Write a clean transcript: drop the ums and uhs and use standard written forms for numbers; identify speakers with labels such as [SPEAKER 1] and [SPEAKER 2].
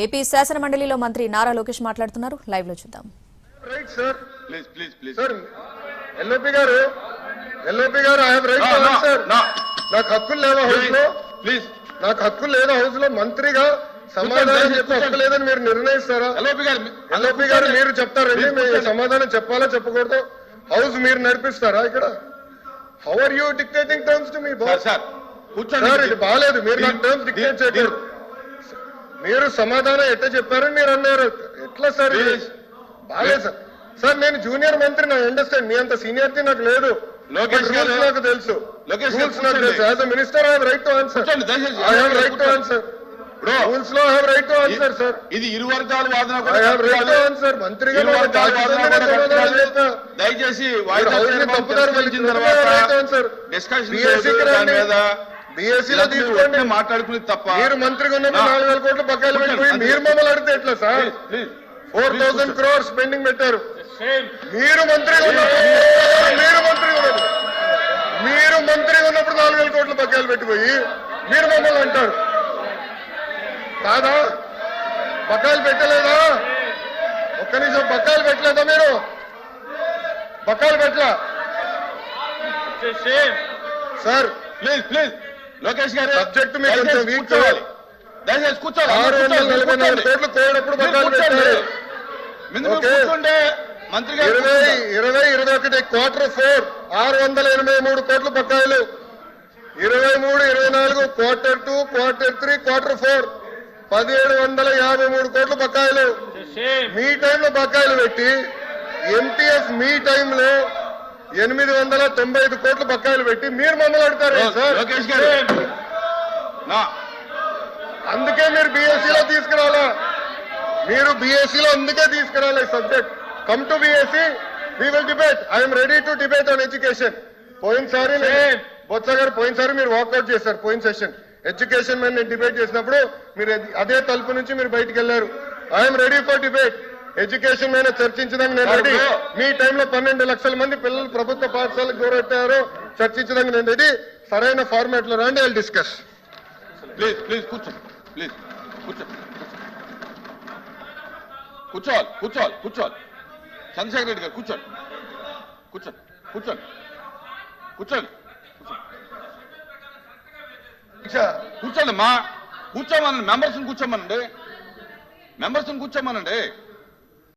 [SPEAKER 1] AP శాసన మండలిలో మంత్రి నారా లోకేష్ మాట్లాడుతున్నారు. లైవ్ లో చూద్దాం.
[SPEAKER 2] Right sir, please please please sir. LOP garu I have right to answer. నాకు హక్కులు లేవా హౌస్ లో? ప్లీజ్, నాకు హక్కులు లేదా హౌస్ లో? మంత్రిగా సమాధానం చెప్పే హక్కు లేదని మీరు నిర్ణయిస్తారా? ఎల్ఓపి గారు మీరు చెప్తారండి, మీరు సమాధానం చెప్పాలా చెప్పకూడదు? హౌస్ మీరు నడిపిస్తారా ఇక్కడ? How are you dictating terms to me boss? Sir ఇది బాగాలేదు, మీరు నాకు టర్మ్స్ డిక్టేట్ చేయకూడదు. మీరు సమాధానం ఎట్లా చెప్పారని మీరు అన్నారు, ఎట్లా సార్? బాగాలేదు సార్. సార్ నేను జూనియర్ మంత్రి, నా అండర్స్టాండ్, మీ అంత సీనియారిటీ నాకు లేదు. రూల్స్ నాకు తెలుసు, రూల్స్ నాకు తెలుసు. As a minister I have right to answer. I have right to answer. Rules లో I have right to answer sir.
[SPEAKER 3] ఇది ఇరు వర్గాల వాదన.
[SPEAKER 2] I have right to answer. మంత్రిగా
[SPEAKER 3] దయచేసి
[SPEAKER 2] తప్పుదారు బీఎస్సీలో తీసుకోండి,
[SPEAKER 3] మాట్లాడుకుని తప్ప.
[SPEAKER 2] మీరు మంత్రిగా ఉన్నప్పుడు 4,000 కోట్లు బకాయిలు పెట్టిపోయి మీరు మమ్మల్ని అడిగితే ఎట్లా సార్? 4,000 crores పెండింగ్ పెట్టారు. మీరు మంత్రిగా ఉన్నప్పుడు 4,000 కోట్లు బకాయిలు పెట్టిపోయి మీరు మమ్మల్ని అంటారు కాదా? బకాయిలు పెట్టలేదా? ఒక్క నిమిషం, బకాయిలు పెట్టలేదా? మీరు బకాయిలు పెట్టలా సార్?
[SPEAKER 3] ప్లీజ్ ప్లీజ్ లోకేష్ గారు,
[SPEAKER 2] సబ్జెక్ట్ మీకు కొంచెం వీక్ కావాలి.
[SPEAKER 3] దయచేసి కూర్చోవాలి.
[SPEAKER 2] 644 కోట్లు కోడప్పుడు బకాయిలు పెట్టారు. 2021 Q4 683 కోట్లు బకాయిలు. 23, 24 Q2, Q3, Q4 1,753 కోట్లు బకాయిలు. మీ టైంలో బకాయిలు పెట్టి ఎంటీఎఫ్ మీ టైంలో 895 కోట్లు బకాయిలు పెట్టి మీరు మమ్మల్ని అడతారు సార్?
[SPEAKER 3] లోకేష్ గారు,
[SPEAKER 2] అందుకే మీరు బీఎస్సీలో తీసుకురావాలా? మీరు బీఎస్సీలో అందుకే తీసుకురావాలి subject. Come to BSc, we will debate. I'm ready to debate on education. పోయినసారి బొత్స గారు, పోయినసారి మీరు వాకౌట్ చేశారు. పోయిన సెషన్ ఎడ్యుకేషన్ మీద నేను డిబేట్ చేసినప్పుడు మీరు అదే తలుపు నుంచి మీరు బయటకు వెళ్లారు. I'm ready for debate. Education మీద చర్చించడానికి నేను రెడీ. మీ టైంలో 12 లక్షల మంది పిల్లలు ప్రభుత్వ పాఠశాలకు దూరట్టారో చర్చించడానికి నేను రెడీ. సరైన ఫార్మాట్ లో రండి, I will discuss.
[SPEAKER 3] Please please కూర్చోండి. ప్లీజ్ కూర్చోండి. కూర్చోవాలి కూర్చోవాలి కూర్చోవాలి. చంద్రశేఖర్ రెడ్డి గారు కూర్చోండి. కూర్చోండి కూర్చోండి కూర్చోండి కూర్చోండి అమ్మా. కూర్చోమనండి, మెంబర్స్ని కూర్చోమనండి.